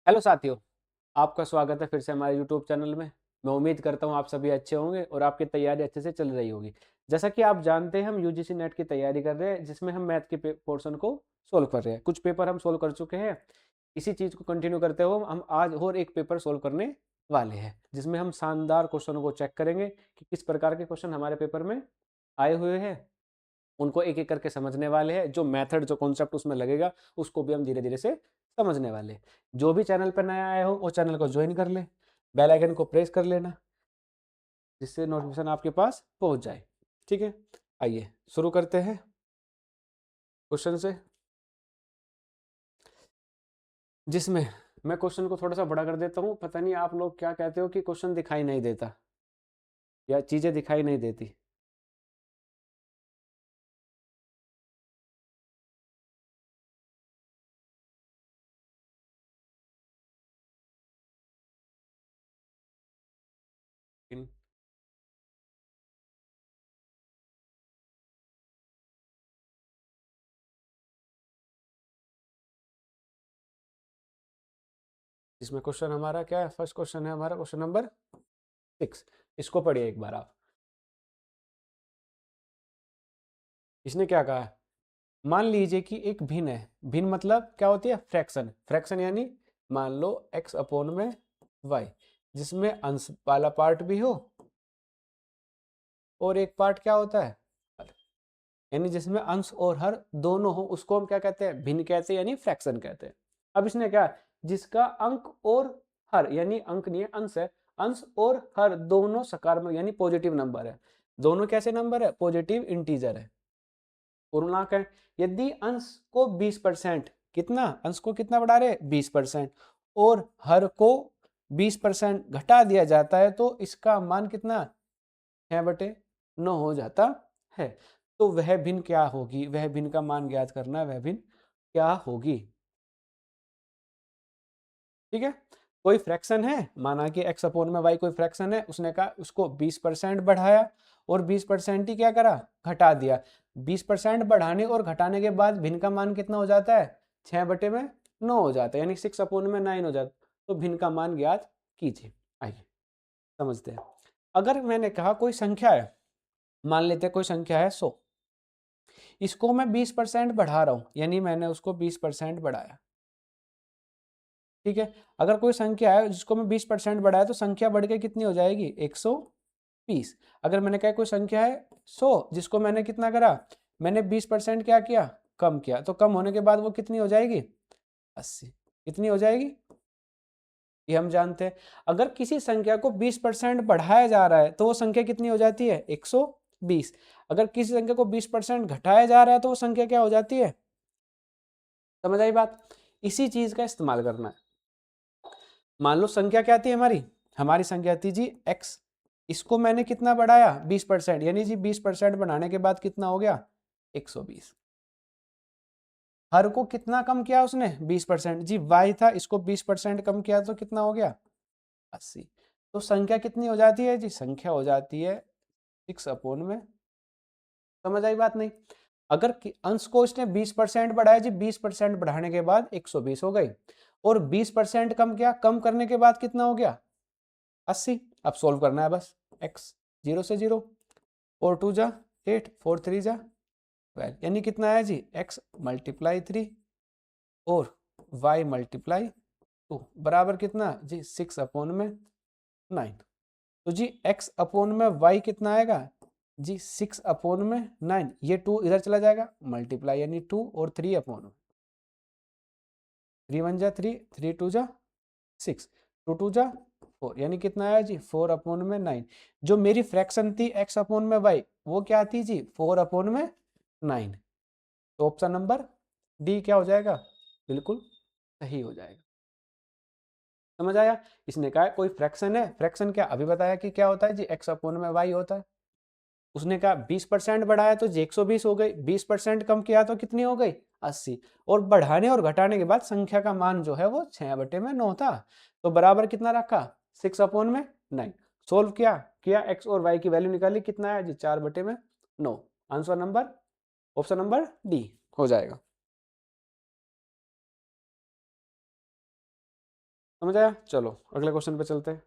Hello साथियों, आपका स्वागत है फिर से हमारे यूट्यूब चैनल में। मैं उम्मीद करता हूँ आप सभी अच्छे होंगे और आपकी तैयारी अच्छे से चल रही होगी। जैसा कि आप जानते हैं, हम यूजीसी नेट की तैयारी कर रहे हैं, जिसमें हम मैथ के पोर्शन को सोल्व कर रहे हैं। कुछ पेपर हम सोल्व कर चुके हैं। इसी चीज़ को कंटिन्यू करते हुए हम आज और एक पेपर सोल्व करने वाले हैं, जिसमें हम शानदार क्वेश्चनों को चेक करेंगे कि किस प्रकार के क्वेश्चन हमारे पेपर में आए हुए हैं। उनको एक एक करके समझने वाले हैं। जो मेथड, जो कॉन्सेप्ट उसमें लगेगा, उसको भी हम धीरे धीरे से समझने वाले हैं। जो भी चैनल पर नया आया हो वो चैनल को ज्वाइन कर ले, बेल आइकन को प्रेस कर लेना, जिससे नोटिफिकेशन आपके पास पहुंच जाए। ठीक है, आइए शुरू करते हैं क्वेश्चन से, जिसमें मैं क्वेश्चन को थोड़ा सा बड़ा कर देता हूँ। पता नहीं आप लोग क्या कहते हो कि क्वेश्चन दिखाई नहीं देता या चीज़ें दिखाई नहीं देती। इसमें क्वेश्चन हमारा क्या है? फर्स्ट क्वेश्चन है हमारा क्वेश्चन नंबर 6। इसको पढ़िए एक बार आप। इसने क्या कहा है? मान लीजिए कि एक भिन्न है। भिन्न मतलब क्या होती है? फ्रैक्शन। फ्रैक्शन यानी मान लो x अपोन में y, जिसमें अंश वाला पार्ट भी हो और एक पार्ट क्या होता है, हर। यानी जिसमें अंश और हर दोनों हो, उसको हम क्या कहते हैं? भिन्न कहते हैं, यानी फ्रैक्शन कहते हैं। अब इसने क्या, जिसका अंक और हर, यानी अंक नहीं है, अंश है, अंश और हर दोनों सकारात्मक यानी पॉजिटिव नंबर है। दोनों कैसे नंबर है? पॉजिटिव इंटीजर है, पूर्णांक है। यदि अंश को 20%, कितना अंश को कितना बढ़ा रहे? 20%, और हर को 20% घटा दिया जाता है, तो इसका मान कितना? 6/9 हो जाता है। तो वह भिन्न क्या होगी? वह भिन्न का मान ज्ञात करना है, वह भिन्न क्या होगी? ठीक है, कोई फ्रैक्शन है, माना कि x अपोन में y कोई फ्रैक्शन है, उसने कहा उसको 20% बढ़ाया और 20% ही क्या करा? घटा दिया। 20% बढ़ाने और घटाने के बाद भिन्न का मान कितना हो जाता है? 6/9 हो जाता है, यानी 6/9 हो जाता। तो भिन्न का मान ज्ञात कीजिए। आइए समझते हैं। अगर मैंने कहा कोई संख्या है, मान लेते हैं कोई संख्या है 100, इसको मैं 20% बढ़ा रहा हूं, यानी मैंने उसको 20% बढ़ाया। ठीक है, अगर कोई संख्या है जिसको मैं 20% बढ़ाया, तो संख्या बढ़ के कितनी हो जाएगी? 120। अगर मैंने कहा कोई संख्या है 100, जिसको मैंने कितना करा? मैंने 20% क्या किया? कम किया। तो कम होने के बाद वो कितनी हो जाएगी? 80। कितनी हो जाएगी? ये हम जानते हैं। अगर किसी संख्या को 20% बढ़ाया जा रहा है, तो वो संख्या कितनी हो जाती है? 120। अगर किसी संख्या को 20% घटाया जा रहा है, तो वो संख्या क्या हो जाती है? समझ आई बात? इसी चीज का इस्तेमाल करना है। मान लो संख्या क्या थी हमारी? हमारी संख्या थी जी x। इसको मैंने कितना बढ़ाया? 20%, यानी जी 20% बढ़ाने के बाद कितना हो गया? 120। हर को कितना कम किया उसने? 20%। जी y था, इसको 20% कम किया तो कितना हो गया? 80। तो संख्या कितनी हो जाती है जी? संख्या हो जाती है 6/में। समझ आई बात नहीं? अगर अंश को इसने 20% बढ़ाया जी, 20% बढ़ाने के बाद 120 हो गई, और 20% कम किया, कम करने के बाद कितना हो गया? 80। अब सोल्व करना है बस। x 0 से 0, 4 2 जा 8, 4 3 जा 12, यानी कितना आया जी? x मल्टीप्लाई 3 और y मल्टीप्लाई 2 बराबर कितना जी? 6/9। तो जी x अपोन में y कितना आएगा जी? 6/9। ये 2 इधर चला जाएगा, मल्टीप्लाई यानी 2, और 3/, 3 1 जा 3, 3 2 जा 6, 2 2 जा 4, यानी कितना आया जी? 4/9। जो मेरी फ्रैक्शन थी x/y, वो क्या थी जी? 4/9। तो ऑप्शन नंबर डी क्या हो जाएगा? बिल्कुल सही हो जाएगा। समझ आया? इसने कहा कोई फ्रैक्शन है, फ्रैक्शन क्या अभी बताया कि क्या होता है जी? x/y होता है। उसने कहा 20% बढ़ाया तो जी 120 हो गई, 20% कम किया तो कितनी हो गई? 80। और बढ़ाने और घटाने के बाद संख्या का मान जो है वो 6/9 था। तो बराबर कितना रखा? 6/9। सोल्व किया x और y की वैल्यू निकाली, कितना है जी? 4/9। Answer number, option number D हो जाएगा। समझ आया? चलो अगले क्वेश्चन पे चलते हैं।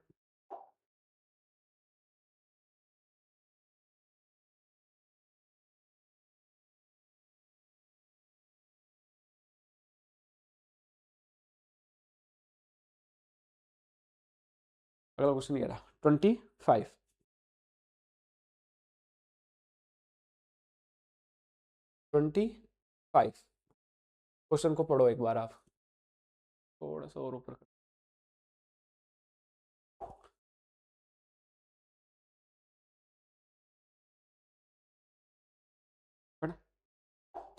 अगला क्वेश्चन ये रहा 25। 25 क्वेश्चन को पढ़ो एक बार आप, थोड़ा सा और ऊपर कर।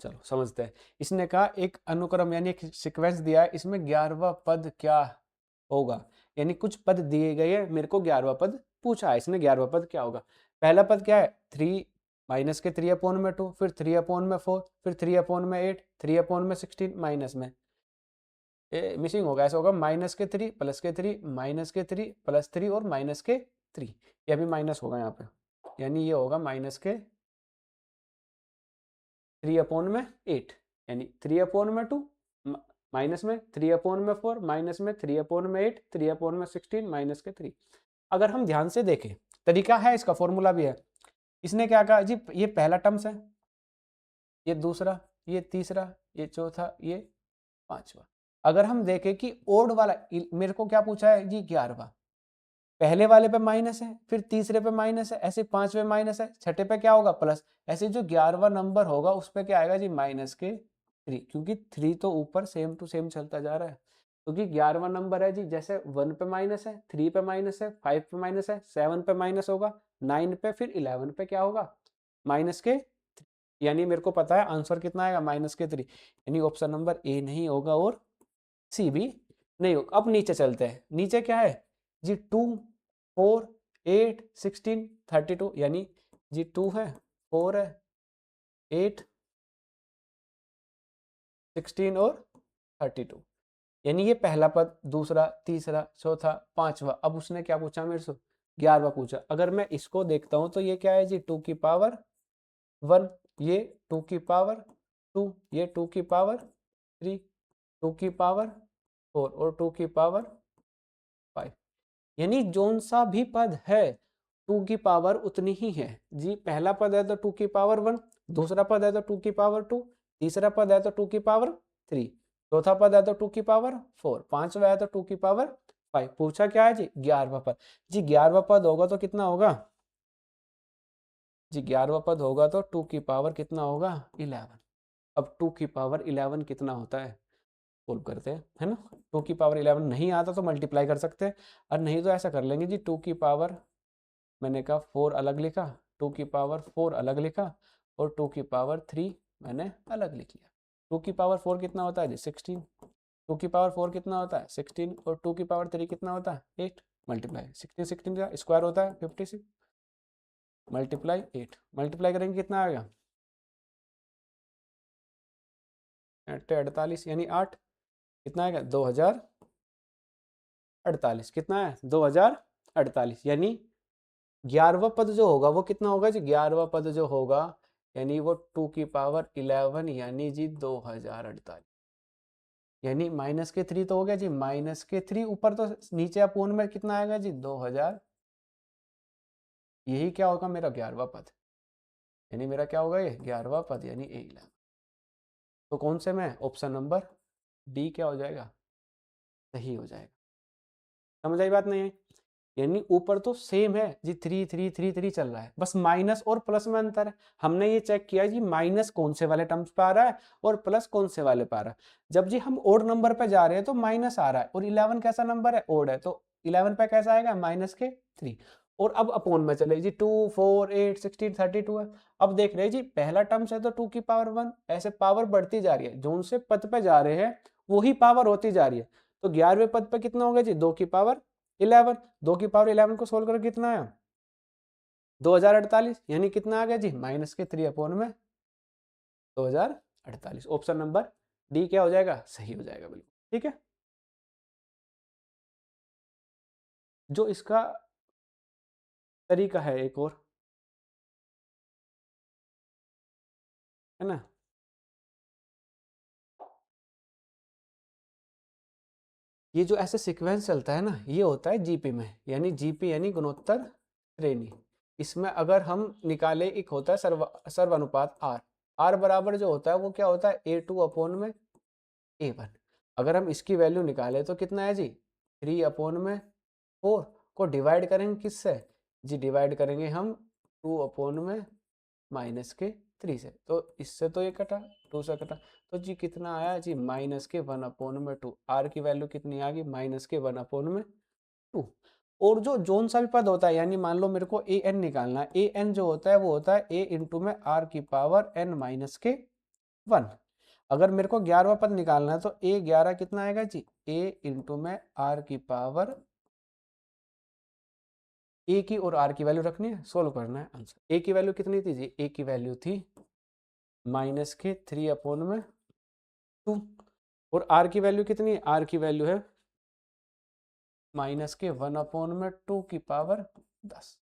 चलो समझते हैं। इसने कहा एक अनुक्रम यानी एक सीक्वेंस दिया है, इसमें 11वां पद क्या होगा। यानी कुछ पद दिए गए हैं, मेरे को 11वां पद पूछा है, इसने 11वां पद क्या होगा। पहला पद क्या है, 3 माइनस के 3/2, फिर 3/4, फिर 3/8, 3/16 माइनस में मिसिंग होगा, ऐसा होगा माइनस के 3 प्लस के 3 माइनस के 3 प्लस 3 और माइनस के 3। ये भी माइनस होगा यहाँ पे, यानी ये होगा माइनस के 3/8, यानी 3/2 माइनस में 3/4 माइनस में 3/8 3/16 माइनस के 3। अगर हम ध्यान से देखें, तरीका है इसका, फॉर्मूला भी है। इसने क्या कहा जी, ये पहला टर्म्स है, ये दूसरा, ये तीसरा, ये चौथा, ये पांचवा। अगर हम देखें कि ओड वाला, मेरे को क्या पूछा है जी 11वां, पहले वाले पे माइनस है, फिर तीसरे पे माइनस है, ऐसे पांचवे माइनस है, छठे पे क्या होगा प्लस, ऐसे जो 11वां नंबर होगा उस पे क्या आएगा जी माइनस के 3, क्योंकि 3 तो ऊपर सेम टू सेम चलता जा रहा है। क्योंकि 11वां नंबर है जी, जैसे 1 पे माइनस है, 3 पे माइनस है, 5 पे माइनस है, 7 पे माइनस होगा, 9 पे, फिर 11 पे क्या होगा माइनस के 3। यानी मेरे को पता है आंसर कितना आएगा माइनस के 3, यानी ऑप्शन नंबर ए नहीं होगा और सी भी नहीं होगा। अब नीचे चलते हैं, नीचे क्या है जी 2 4 8 16 32, यानी जी 2 है, 4 है, 8 16 और 32, यानी ये पहला पद, दूसरा, तीसरा, चौथा, पांचवा। अब उसने क्या पूछा मेरे से, 11वां पूछा। अगर मैं इसको देखता हूं तो ये क्या है जी 2 की पावर 1, ये 2 की पावर 2, ये 2 की पावर 3, 2 की पावर 4 और 2 की पावर 5। यानी जोन सा भी पद है 2 की पावर उतनी ही है जी। पहला पद है तो 2 की पावर 1, दूसरा पद है तो 2 की पावर 2, तीसरा पद है तो 2 की पावर 3, चौथा पद है तो 2 की पावर 4, पांचवा है तो 2 की पावर 5। पूछा क्या है जी 11वां पद। जी 11वां पद होगा तो कितना होगा जी, 11वां पद होगा तो 2 की पावर कितना होगा 11। अब 2 की पावर 11 कितना होता है, सोल्व करते हैं, है ना। 2 की पावर 11 नहीं आता तो मल्टीप्लाई कर सकते हैं, और नहीं तो ऐसा कर लेंगे जी 2 की पावर, मैंने कहा 4 अलग लिखा, 2 की पावर 4 अलग लिखा, और 2 की पावर 3 मैंने अलग लिख लिया। 2 की पावर 4 कितना होता है जी 16, 2 की पावर 4 कितना होता है 16, और 2 की पावर 3 कितना होता है 8। मल्टीप्लाई 16 16 का स्क्वायर होता है 56, मल्टीप्लाई 8, मल्टीप्लाई करेंगे कितना आएगा 8 48, यानी 8 कितना आएगा 2048, कितना है 2048। यानी 11वां पद जो होगा वो कितना होगा जी, 11वां पद जो होगा यानी वो 2 की पावर 11, यानी जी 2048। यानी माइनस के 3 तो हो गया जी, माइनस के 3 ऊपर तो नीचे अपोन में कितना आएगा जी 2000। यही क्या होगा मेरा 11वां पद, यानी मेरा क्या होगा ये 11वां पद, यानी A11। तो कौन से में ऑप्शन नंबर डी क्या हो जाएगा, सही हो जाएगा। समझ आई बात नहीं है। यानी ऊपर तो सेम है जी, 3 3 3 3 चल रहा है, बस माइनस और प्लस में अंतर है। हमने ये चेक किया जी माइनस कौन से वाले टर्म्स पे आ रहा है और प्लस कौन से वाले पे आ रहा है। जब जी हम ओड नंबर पे जा रहे हैं तो माइनस आ रहा है, और 11 कैसा नंबर है ओड है, तो 11 पे कैसा आएगा माइनस के 3। और अब अपोन में चले जी 2 4 8 16 32 है। अब देख रहे हैं जी पहला टर्म्स है तो 2 की पावर 1, ऐसे पावर बढ़ती जा रही है, जो से पद पे जा रहे हैं वही पावर होती जा रही है। तो 11वें पद पे कितना होगा जी 2 की पावर 11, 2 की पावर 11 को सोल्व करके कितना आया 2048, यानी कितना आ गया जी माइनस के 3 में 2048। ऑप्शन नंबर डी क्या हो जाएगा, सही हो जाएगा बिल्कुल। ठीक है, जो इसका तरीका है एक और, है ना। ये जो ऐसे सीक्वेंस चलता है ना, ये होता है जीपी में, यानी जीपी यानी गुणोत्तर श्रेणी। इसमें अगर हम निकाले, एक होता है सर्व अनुपात आर, आर बराबर जो होता है वो क्या होता है, ए टू अपॉन में ए वन। अगर हम इसकी वैल्यू निकाले तो कितना है जी, 3/4 को डिवाइड करेंगे किससे जी, डिवाइड करेंगे हम 2/-3 से, तो इससे तो ये कटा, 2 से कटा, तो जी कितना आया जी, -1/2। आर की वैल्यू कितनी आ गई, -1/2। और जो जोन सा भी पद होता है, यानी मान लो मेरे को ए एन निकालना है, ए एन जो होता है वो होता है ए इंटू में आर की पावर एन माइनस के 1। अगर मेरे को 11वां पद निकालना है तो ए 11 कितना आएगा जी, ए इंटू में आर की पावर, ए की और आर की वैल्यू रखनी है, सोल्व करना है आंसर। ए की वैल्यू कितनी थी जी, ए की वैल्यू थी -3/2, और आर की वैल्यू कितनी है, आर की वैल्यू है -1/2 की पावर 10।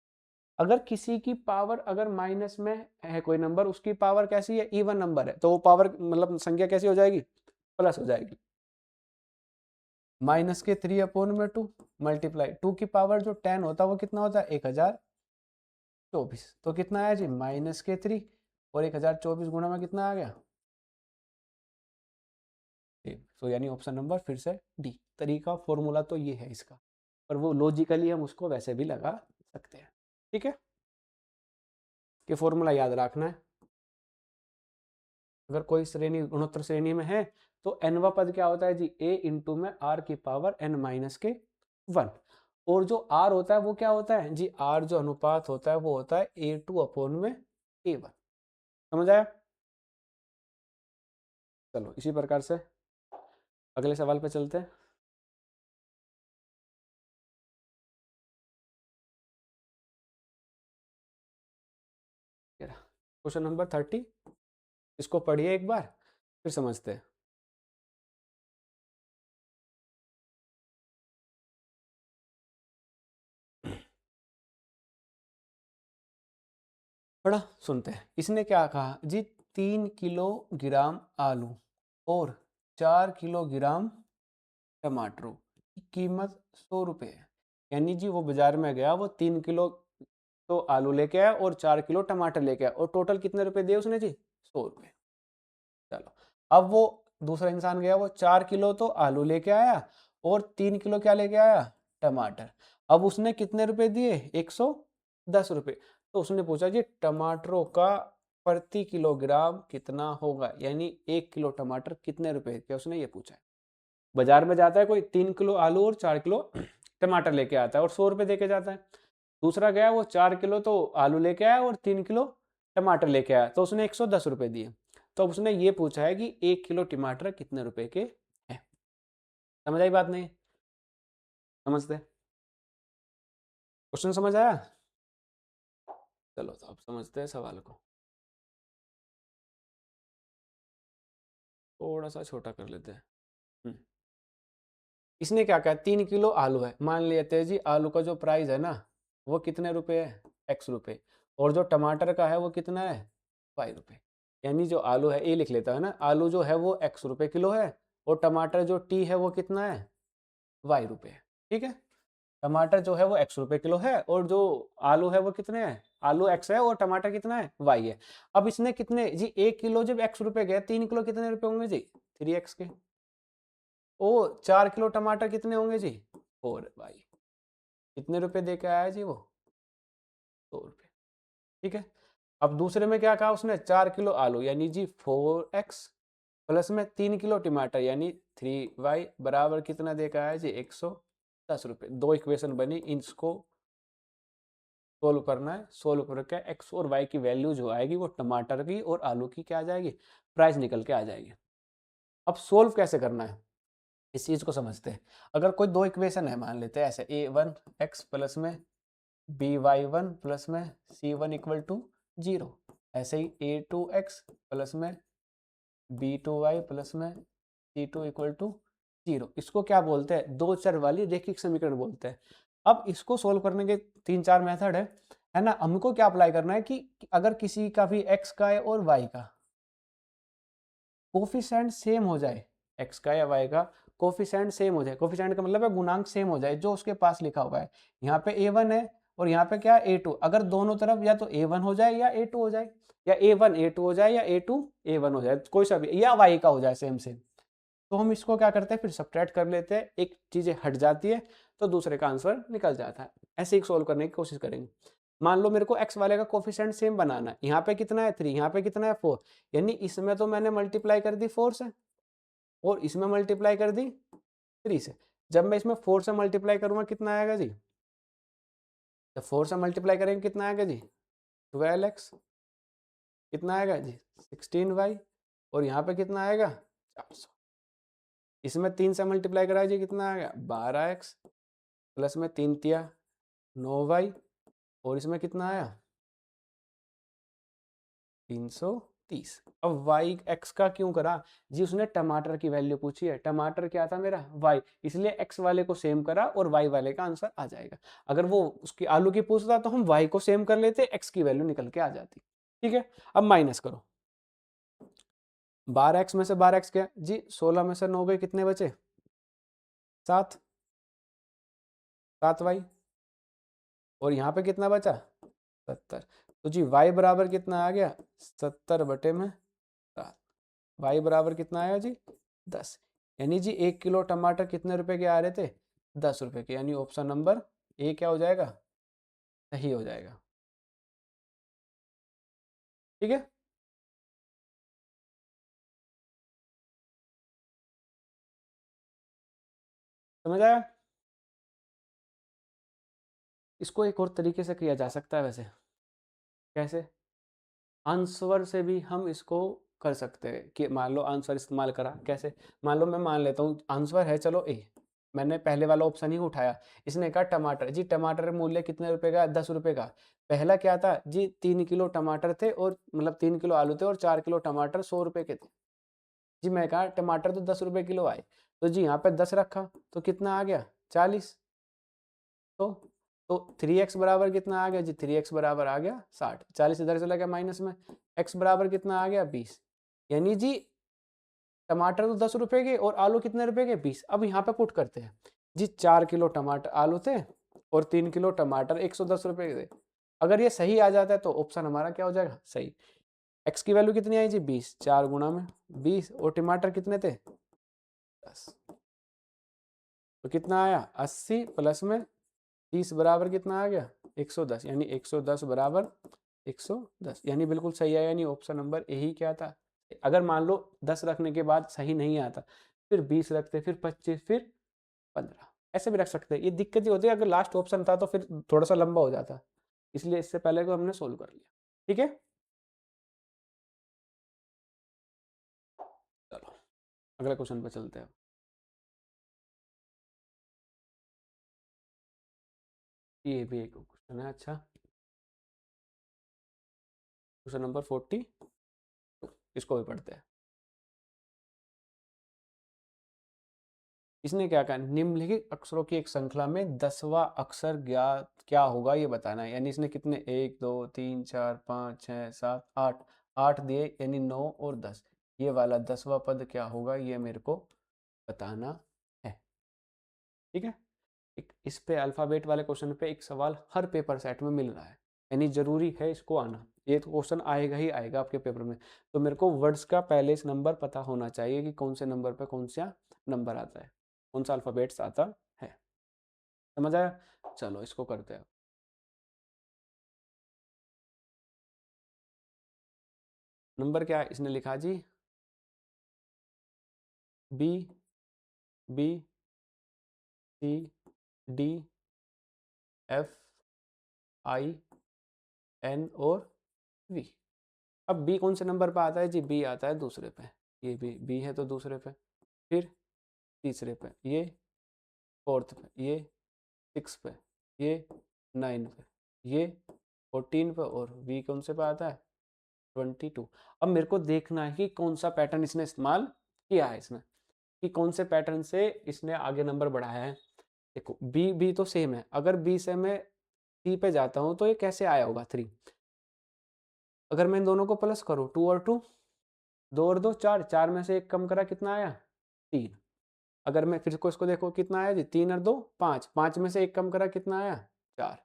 अगर किसी की पावर अगर माइनस में है कोई नंबर, उसकी पावर कैसी है, इवन नंबर है, तो वो पावर मतलब संख्या कैसी हो जाएगी, प्लस हो जाएगी। -3/2 मल्टीप्लाई 2 की पावर जो 10 होता है वो कितना होता है, 1024। तो कितना आया जी, -3 और 1024 गुणा में कितना आ गया, तो यानी ऑप्शन नंबर फिर से डी। तरीका फॉर्मूला तो ये है इसका, पर वो लॉजिकली हम उसको वैसे भी लगा सकते हैं। ठीक है, कि फॉर्मूला याद रखना है। अगर कोई श्रेणी गुणोत्तर श्रेणी में है तो nवा पद क्या होता है जी, a इंटू में r की पावर n माइनस के 1। और जो r होता है वो क्या होता है जी, r जो अनुपात होता है वो होता है a2 में a1। समझ आया? चलो इसी प्रकार से अगले सवाल पे चलते हैं। क्वेश्चन नंबर 30, इसको पढ़िए एक बार फिर समझते हैं। पढ़ा, सुनते हैं। इसने क्या कहा जी, 3 किलोग्राम आलू और 4 किलोग्राम टमाटरों की कीमत 100 रुपये है। यानी जी वो बाजार में गया, वो 3 किलो तो आलू लेके आया और 4 किलो टमाटर लेके आया, और टोटल कितने रुपए दिए उसने जी, 100 रुपये। चलो, अब वो दूसरा इंसान गया, वो 4 किलो तो आलू लेके आया और 3 किलो क्या लेके आया, टमाटर। अब उसने कितने रुपए दिए, 110 रुपये। तो उसने पूछा जी टमाटरों का प्रति किलोग्राम कितना होगा, यानी 1 किलो टमाटर कितने रुपए का, उसने ये पूछा है। बाजार में जाता है कोई, 3 किलो आलू और 4 किलो टमाटर लेके आता है और 100 रुपये दे के जाता है। दूसरा गया, वो 4 किलो तो आलू लेके आया और 3 किलो टमाटर लेके आया, तो उसने 110 रुपये दिए। तो अब उसने ये पूछा है कि 1 किलो टमाटर कितने रुपए के हैं। समझ आई बात? नहीं समझते? क्वेश्चन समझ आया? चलो तो अब समझते हैं सवाल को, थोड़ा सा छोटा कर लेते हैं। इसने क्या कहा, 3 किलो आलू है, मान लेते हैं जी आलू का जो प्राइस है ना वो कितने रुपए है, x रुपए, और जो टमाटर का है वो कितना है, y रुपए। यानी जो आलू है, ये लिख लेता है ना, आलू जो है वो x रुपए किलो है, और टमाटर जो t है वो कितना है, y रुपए। ठीक है, टमाटर जो है वो x रुपए किलो है, और जो आलू है वो कितने हैं, आलू x है और टमाटर कितना है, y है। अब इसने कितने जी, 1 किलो जब x रुपए गया, 3 किलो कितने रुपए होंगे जी, 3x के। ओ 4 किलो टमाटर कितने होंगे जी, 4y। कितने रुपए दे के आया जी वो, 100 रुपये। ठीक है, अब दूसरे में क्या कहा उसने, 4 किलो आलू यानी जी 4x प्लस में 3 किलो टमाटर यानी 3y बराबर कितना दे के आया जी, 110 रुपये। दो इक्वेशन बनी, इसको सोल्व करना है। सोल्व करके x और y की वैल्यू जो आएगी वो टमाटर की और आलू की क्या आ जाएगी, प्राइस निकल के आ जाएगी। अब सोल्व कैसे करना है इस चीज को समझते हैं। अगर कोई दो इक्वेशन है, मान लेते हैं ऐसे, a1x प्लस में by1 प्लस में c1 इक्वल टू 0, ऐसे ही a2x प्लस में b2y प्लस में c2 इक्वल टू 0, इसको क्या बोलते हैं, दो चर वाली रैखिक समीकरण बोलते हैं। अब इसको सोल्व करने के 3-4 मेथड है ना। हमको क्या अप्लाई करना है कि अगर किसी का भी x का है और y का कोफिशिएंट सेम हो जाए, x का या y का कोफिशिएंट सेम हो जाए, कोफिशिएंट का मतलब है गुणांक सेम हो जाए जो उसके पास लिखा हुआ है। यहाँ पे A1 है और यहाँ पे क्या है A2, अगर दोनों तरफ या तो A1 हो जाए या A2 हो जाए, या A1 A2 हो जाए या A2 A1 हो जाए, कोई सा भी, या y का हो जाए सेम सेम, तो हम इसको क्या करते हैं फिर सब्ट्रैक्ट कर लेते हैं, एक चीजें हट जाती है तो दूसरे का आंसर निकल जाता है। ऐसे ही सोल्व करने की कोशिश करेंगे। मान लो मेरे को x वाले का कोफिशिएंट सेम बनाना है, यहाँ पे कितना है 3, यहाँ पे कितना है 4, यानी इसमें तो मैंने मल्टीप्लाई कर दी 4 से और इसमें मल्टीप्लाई कर दी 3 से। जब मैं इसमें 4 से मल्टीप्लाई करूंगा कितना आएगा जी, जब 4 से मल्टीप्लाई करेंगे कितना आएगा जी 12x, कितना आएगा जी 16y, और यहाँ पे कितना आएगा 400। इसमें 3 से मल्टीप्लाई करा जी कितना आएगा 12x, प्लस में 3 तिया 9y, और इसमें कितना आया 330। अब y x का क्यों करा जी, उसने टमाटर की वैल्यू पूछी है, टमाटर क्या था मेरा y, इसलिए x वाले को सेम करा और y वाले का आंसर आ जाएगा। अगर वो उसकी आलू की पूछता तो हम y को सेम कर लेते, x की वैल्यू निकल के आ जाती। ठीक है, अब माइनस करो, 12x में से 12x क्या जी, 16 में से 9 गए, कितने बचे 7, 7y, और यहाँ पे कितना बचा 70। तो जी y बराबर कितना आ गया 70 बटे में 7, y बराबर कितना आया जी 10। यानी जी 1 किलो टमाटर कितने रुपए के आ रहे थे 10 रुपए के, यानी ऑप्शन नंबर ए क्या हो जाएगा, सही हो जाएगा। ठीक है, समझ आया। इसको एक और तरीके से किया जा सकता है वैसे, कैसे, आंसर से भी हम इसको कर सकते हैं कि मान लो आंसर इस्तेमाल करा, कैसे, मान लो मैं मान लेता हूँ आंसर है चलो ए, मैंने पहले वाला ऑप्शन ही उठाया, इसने कहा टमाटर, जी टमाटर मूल्य कितने रुपए का 10 रुपए का, पहला क्या था जी 3 किलो टमाटर थे, और मतलब 3 किलो आलू थे और 4 किलो टमाटर 100 रुपए के थे। जी मैं कहा टमाटर तो 10 रुपए किलो आए, तो जी यहाँ पे 10 रखा तो कितना आ गया 40, तो तो 3x बराबर कितना आ गया जी, 3x बराबर आ गया 60, 40 इधर चला गया माइनस में, x बराबर कितना आ गया 20। यानी जी टमाटर तो 10 रुपए के और आलू कितने रुपए के 20। अब यहाँ पे पुट करते हैं जी, 4 किलो टमाटर आलू थे और 3 किलो टमाटर 110 रुपए के थे। अगर ये सही आ जाता है तो ऑप्शन हमारा क्या हो जाएगा, सही। x की वैल्यू कितनी आई जी 20, 4 गुना में 20, और टमाटर कितने थे 10, तो कितना आया 80 प्लस में 30 बराबर कितना आ गया 110, यानी 110 बराबर 110, यानी बिल्कुल सही आया, यानी ऑप्शन नंबर ए ही क्या था। अगर मान लो 10 रखने के बाद सही नहीं आता, फिर 20 रखते, फिर 25, फिर 15, ऐसे भी रख सकते हैं। ये दिक्कत ही होती है अगर लास्ट ऑप्शन था तो फिर थोड़ा सा लंबा हो जाता, इसलिए इससे पहले को हमने सोल्व कर लिया। ठीक है, चलो अगले क्वेश्चन पे चलते हैं। ये भी एक क्वेश्चन है, अच्छा क्वेश्चन नंबर 40, इसको भी पढ़ते हैं। इसने क्या कहा, निम्नलिखित अक्षरों की एक श्रृंखला में 10वां अक्षर ज्ञात क्या होगा ये बताना है। यानी इसने कितने 1 2 3 4 5 6 7 8 8 दिए, यानी 9 और 10, ये वाला 10वां पद क्या होगा ये मेरे को बताना है। ठीक है, एक इस पे अल्फाबेट वाले क्वेश्चन पे एक सवाल हर पेपर सेट में मिल रहा है, यानी जरूरी है इसको आना, ये तो क्वेश्चन आएगा ही आएगा आपके पेपर में। तो मेरे को वर्ड्स का पहले इस नंबर पता होना चाहिए कि कौन से नंबर पे कौन सा नंबर आता है, कौन सा अल्फाबेट्स आता है। समझ आया, चलो इसको करते हैं। नंबर क्या है, इसने लिखा G B, B C D F I N और वी। अब बी कौन से नंबर पे आता है जी, बी आता है दूसरे पे, ये भी बी है तो दूसरे पे, फिर तीसरे पे, ये फोर्थ पे, ये सिक्स पे, ये 9 पे, ये 14 पे, और वी कौन से पे आता है 22। अब मेरे को देखना है कि कौन सा पैटर्न इसने इस्तेमाल किया है, इसमें कि कौन से पैटर्न से इसने आगे नंबर बढ़ाया है। देखो बी बी तो सेम है, अगर बी से मैं सी पे जाता हूँ तो ये कैसे आया होगा 3, अगर मैं इन दोनों को प्लस करूँ 2 और 2, 2 और 2 4, 4 में से एक कम करा कितना आया 3, अगर मैं फिर को इसको देखो कितना आया जी, 3 और 2 5, 5 में से एक कम करा कितना आया 4,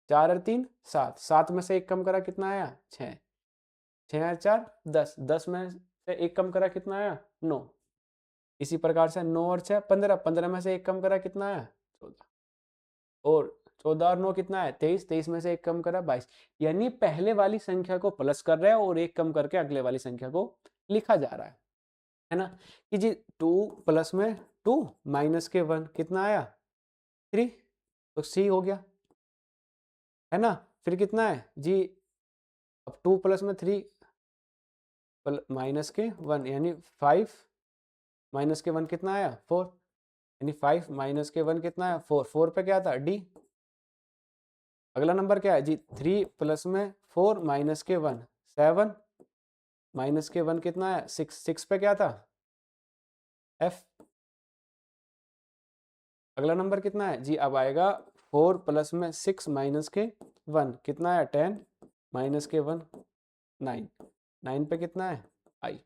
4 और 3 7, 7 में से एक कम करा कितना आया 6, 6 और 4 10, 10 में से एक कम करा कितना आया 9। इसी प्रकार से 9 और 6 15, 15 में से एक कम करा कितना आया 14, और 14 और 9 कितना है 23, 23 में से एक कम करा 22। यानी पहले वाली संख्या को प्लस कर रहा है और एक कम करके अगले वाली संख्या को लिखा जा रहा है ना। कि जी 2 प्लस में 2 माइनस के 1 कितना आया 3, तो सी हो गया, है ना। फिर कितना है जी, अब 2 प्लस में 3 माइनस के 1 यानी 5 माइनस के 1 कितना आया 4, यानी 5 माइनस के 1 कितना आया 4, 4 पे क्या था डी। अगला नंबर क्या है जी, 3 प्लस में 4 माइनस के 1 7 माइनस के 1 कितना है 6, 6 पे क्या था एफ। अगला नंबर कितना है जी, अब आएगा 4 प्लस में 6 माइनस के 1 कितना है 10 माइनस के 1 9, 9 पे कितना है आई।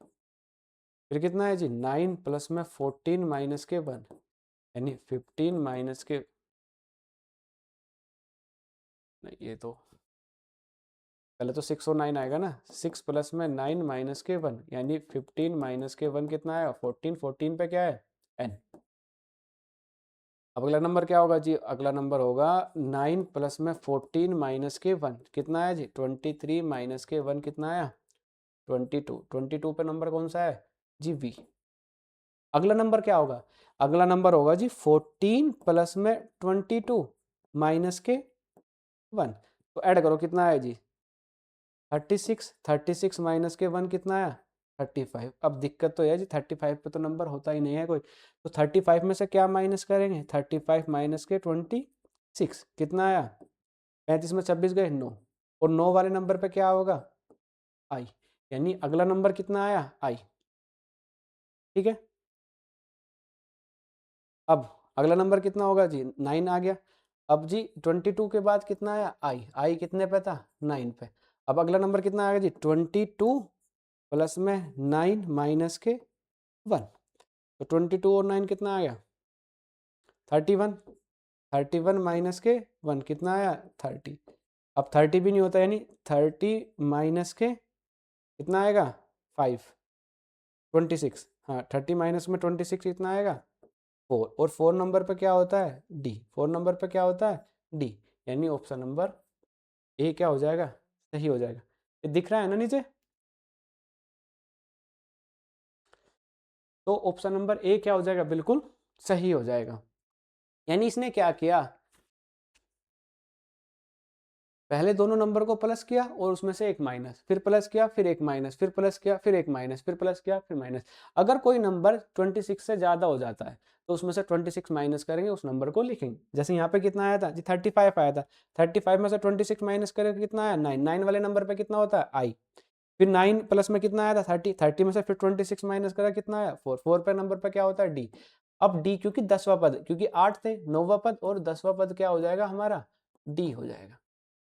फिर कितना है जी 9 प्लस में 14 माइनस के 1 यानी 15 माइनस के, नहीं ये तो पहले तो 6 और 9 आएगा ना, 6 प्लस में 9 माइनस के 1 यानी 15 माइनस के 1 कितना आया 14, 14 पे क्या है एन। अब अगला नंबर क्या होगा जी, अगला नंबर होगा 9 प्लस में 14 माइनस के 1 कितना है जी 23 माइनस के 1 कितना आया 22, 22 पे नंबर कौन सा है जी वी। अगला नंबर क्या होगा, अगला नंबर होगा जी 14 प्लस में 22 माइनस के 1, तो ऐड करो कितना है जी 36, 36 माइनस के 1 कितना आया 35। अब दिक्कत तो है जी 35 पे तो नंबर होता ही नहीं है कोई, तो 35 में से क्या माइनस करेंगे 35 माइनस के 26 कितना आया 35 में 26 गए 9, और 9 वाले नंबर पे क्या होगा आई, यानी अगला नंबर कितना आया आई। ठीक है, अब अगला नंबर कितना होगा जी 9 आ गया। अब जी 22 के बाद कितना आया आई, आई कितने पे था 9 पे। अब अगला नंबर कितना आएगा जी 22 प्लस में 9 माइनस के 1, तो 22 और 9 कितना आ गया 31, 31 माइनस के 1 कितना आया 30। अब 30 भी नहीं होता यानी 30 माइनस के कितना आएगा 5, 26, हाँ 30 माइनस में 26 कितना आएगा 4, और 4 नंबर पे क्या होता है डी, 4 नंबर पे क्या होता है डी, यानी ऑप्शन नंबर ए क्या हो जाएगा सही हो जाएगा। ये दिख रहा है ना नीचे, तो ऑप्शन नंबर ए क्या हो जाएगा बिल्कुल सही हो जाएगा। यानी इसने क्या किया, पहले दोनों नंबर को प्लस किया और उसमें से एक माइनस, फिर प्लस किया फिर एक माइनस, फिर प्लस किया फिर एक माइनस, फिर प्लस किया फिर माइनस। अगर कोई नंबर 26 से ज़्यादा हो जाता है तो उसमें से 26 माइनस करेंगे, उस नंबर को लिखेंगे। जैसे यहाँ पे कितना आया था जी 35 आया था, 35 में से 26 माइनस करेंगे कितना आया 9, 9 वाले नंबर पे कितना होता है आई। फिर 9 प्लस में कितना आया था 30, 30 में से फिर 26 माइनस करा कितना आया 4, 4 पे नंबर पे क्या होता है डी। अब डी क्योंकि 10वां पद, क्योंकि 8 थे 9वां पद और 10वां पद क्या हो जाएगा हमारा डी हो जाएगा,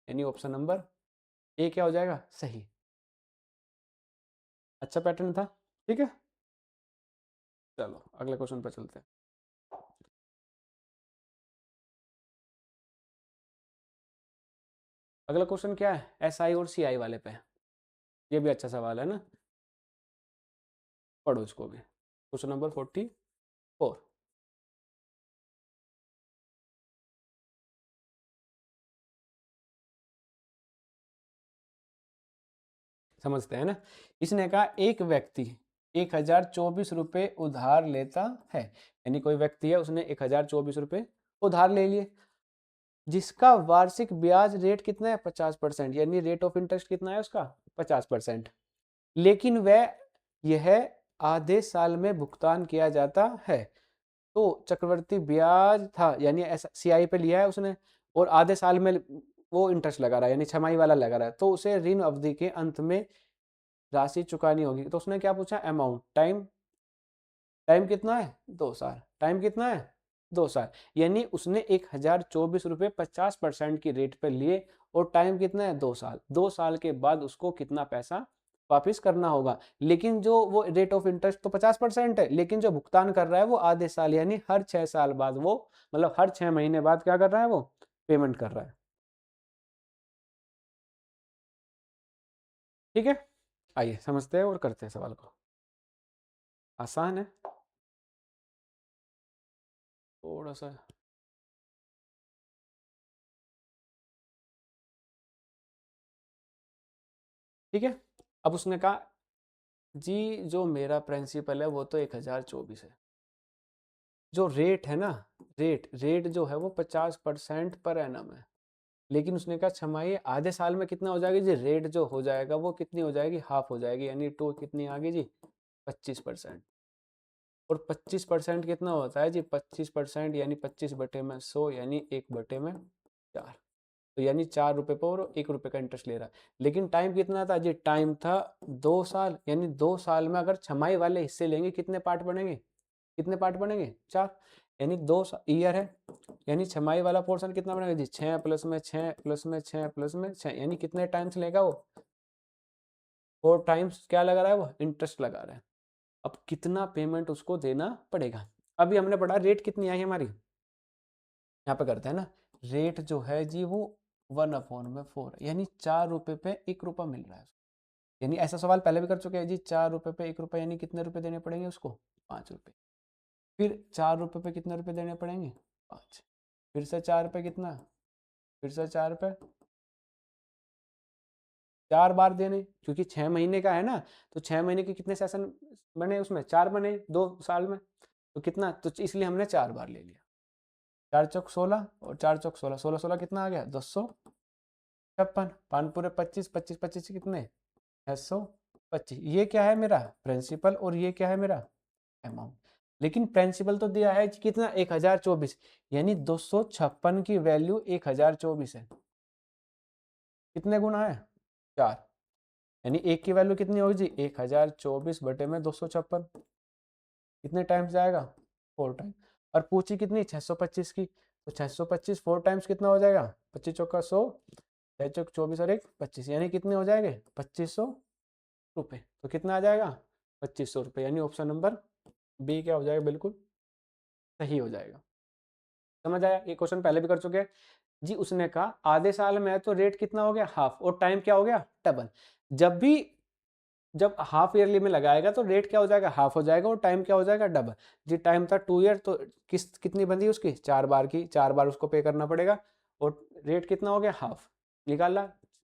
यानी ऑप्शन नंबर ए क्या हो जाएगा सही। अच्छा पैटर्न था, ठीक है। चलो अगले क्वेश्चन पर चलते हैं। अगला क्वेश्चन क्या है एस आई और सी आई वाले पे, ये भी अच्छा सवाल है ना, पढ़ो इसको भी। क्वेश्चन नंबर 44, समझते हैं ना। इसने कहा एक व्यक्ति 1024 रुपये उधार लेता है, यानी कोई व्यक्ति है उसने 1024 रुपये उधार ले लिए, जिसका वार्षिक ब्याज रेट कितना है 50%, यानी रेट ऑफ इंटरेस्ट कितना है उसका 50%, लेकिन वह यह आधे साल में भुगतान किया जाता है। तो चक्रवर्ती ब्याज था यानी ऐसा सीआई पे लिया है उसने, और आधे साल में वो इंटरेस्ट लगा रहा है यानी छमाही वाला लगा रहा है, तो उसे ऋण अवधि के अंत में राशि चुकानी होगी। तो उसने क्या पूछा अमाउंट, टाइम, टाइम कितना है 2 साल, टाइम कितना है 2 साल, यानी उसने 1024 रुपये 50% की रेट पे लिए और टाइम कितना है 2 साल, 2 साल के बाद उसको कितना पैसा वापस करना होगा। लेकिन जो वो रेट ऑफ इंटरेस्ट तो 50% है, लेकिन जो भुगतान कर रहा है वो आधे साल यानी हर 6 साल बाद वो, मतलब हर 6 महीने बाद क्या कर रहा है वो पेमेंट कर रहा है। ठीक है, आइए समझते हैं और करते हैं सवाल को। आसान है थोड़ा सा। ठीक है, अब उसने कहा जी जो मेरा प्रिंसिपल है वो तो 1024 है, जो रेट है ना, रेट रेट जो है वो 50% पर एनम है, लेकिन उसने कहा छमाही आधे साल में कितना हो जाएगा जी, रेट जो हो जाएगा वो कितनी हो जाएगी, हाफ हो जाएगी, यानी टू कितनी आ गई जी 25%। और 25% कितना होता है जी, 25% यानी 25/100 यानी 1/4, तो यानी 4 रुपये पर और 1 रुपये का इंटरेस्ट ले रहा है। लेकिन टाइम कितना था जी, टाइम था 2 साल, यानी 2 साल में अगर छमाही वाले हिस्से लेंगे कितने पार्ट बनेंगे, कितने पार्ट बनेंगे 4, यानी 2 ईयर है, यानी छमाही वाला पोर्शन कितना बनेगा जी 6 प्लस में 6 प्लस में 6 प्लस में 6, यानी कितने टाइम्स लेगा वो 4 टाइम्स क्या लगा रहा है वो इंटरेस्ट लगा रहा है। अब कितना पेमेंट उसको देना पड़ेगा, अभी हमने पढ़ा रेट कितनी आई हमारी, यहाँ पे करते हैं ना, रेट जो है जी वो 1/4 यानी 4 रुपये पे 1 रुपया मिल रहा है। यानी ऐसा सवाल पहले भी कर चुके हैं जी, 4 रुपये पे 1 रुपया यानी कितने रुपए देने पड़ेंगे उसको 5 रुपये, फिर 4 रुपये पे कितने रुपए देने पड़ेंगे 5, फिर से 4 रुपये कितना, फिर से 4 रुपये, 4 बार देने, क्योंकि 6 महीने का है ना, तो 6 महीने के कितने सेशन बने उसमें 4 बने 2 साल में, तो कितना, तो इसलिए हमने 4 बार ले लिया। 4 चौक 16 और 4 चौक 16, 16 16 कितना आ गया 256, पानपुरे 25, 25 25 कितने 625, ये क्या है मेरा प्रिंसिपल और ये क्या है मेरा अमाउंट। लेकिन प्रिंसिपल तो दिया है कितना 1024, यानी 256 की वैल्यू 1024 है, कितने गुना है 4, यानी एक की वैल्यू कितनी होगी जी 1024/256, कितने टाइम्स जाएगा 4 टाइम, और पूछी कितनी 625 की, तो 625 4 टाइम्स कितना हो जाएगा 25 चौका 100, 6 चौक 24 और 1 25, यानी कितने हो जाएंगे 2500 रुपये, तो कितना आ जाएगा 2500 रुपये, यानी ऑप्शन नंबर बी क्या हो जाएगा, बिल्कुल सही हो जाएगा। समझ आया, ये क्वेश्चन पहले भी कर चुके हैं जी। उसने कहा आधे साल में है तो रेट कितना हो गया हाफ, और टाइम क्या हो गया डबल, जब भी जब हाफ ईयरली में लगाएगा तो रेट क्या हो जाएगा हाफ हो जाएगा और टाइम क्या हो जाएगा डबल। जी टाइम था 2 ईयर, तो किस्त कितनी बंदी उसकी 4 बार की, 4 बार उसको पे करना पड़ेगा, और रेट कितना हो गया हाफ, निकाला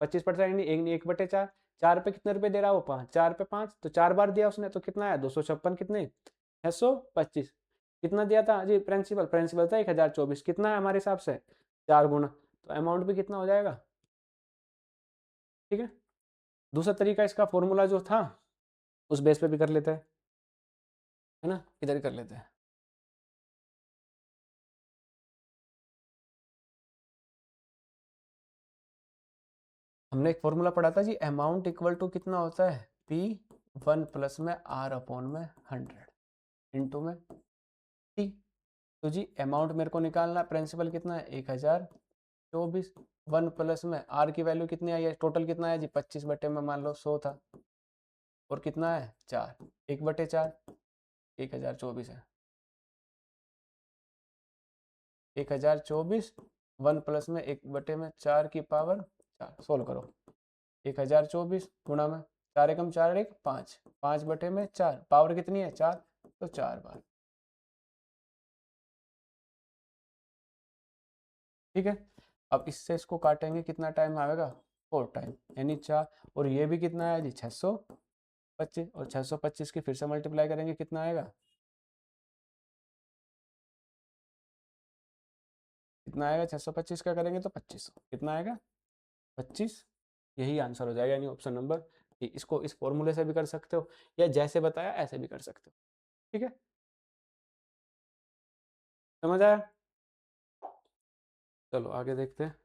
25% एक नहीं 1/4, 4 पे कितने रुपए दे रहा है वो 5, 4 पे 5, तो 4 बार दिया उसने, तो कितना आया 256, कितने 625, कितना दिया था जी प्रिंसिपल, प्रिंसिपल था 1024, कितना है हमारे हिसाब से 4 गुना, तो अमाउंट भी कितना हो जाएगा। ठीक है, दूसरा तरीका इसका फॉर्मूला जो था उस बेस पे भी कर लेते हैं, है ना, इधर ही कर लेते हैं। हमने एक फॉर्मूला पढ़ा था जी, अमाउंट इक्वल टू कितना होता है P1 प्लस में R/100 इंटू में T, तो जी अमाउंट मेरे को निकालना, प्रिंसिपल कितना है 1024, 1 प्लस में R की वैल्यू कितनी आई है, टोटल कितना है जी 25 बटे में मान लो 100 था, और कितना है 4, 1/4 1024 है, 1024 1 प्लस में 1/4 की पावर 4, सोल्व करो, 1024 गुणा में 4 एकम 4 एक 5, 5/4 पावर कितनी है 4, तो 4 बार। ठीक है, अब इससे इसको काटेंगे कितना टाइम आएगा 4 टाइम, यानी 4, और ये भी कितना है जी 625, और 625 की फिर से मल्टीप्लाई करेंगे कितना आएगा, कितना आएगा 625 का करेंगे तो 2500, कितना आएगा 25, यही आंसर हो जाएगा, यानी ऑप्शन नंबर डी। इसको इस फॉर्मूले से भी कर सकते हो या जैसे बताया ऐसे भी कर सकते हो। ठीक है, समझ आया, चलो आगे देखते हैं।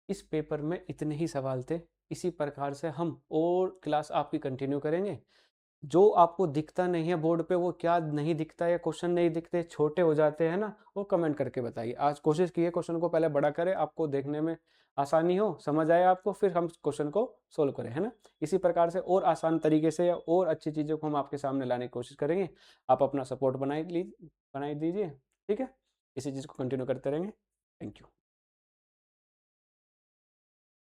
इस पेपर में इतने ही सवाल थे, इसी प्रकार से हम और क्लास आपकी कंटिन्यू करेंगे। जो आपको दिखता नहीं है बोर्ड पे, वो क्या नहीं दिखता या क्वेश्चन नहीं दिखते, छोटे हो जाते हैं ना, वो कमेंट करके बताइए। आज कोशिश कीजिए क्वेश्चन को पहले बड़ा करें, आपको देखने में आसानी हो, समझ आए आपको, फिर हम क्वेश्चन को सोल्व करें, है ना। इसी प्रकार से और आसान तरीके से या और अच्छी चीज़ों को हम आपके सामने लाने की कोशिश करेंगे। आप अपना सपोर्ट बनाई दीजिए, ठीक है। इसी चीज़ को कंटिन्यू करते रहेंगे। Thank you.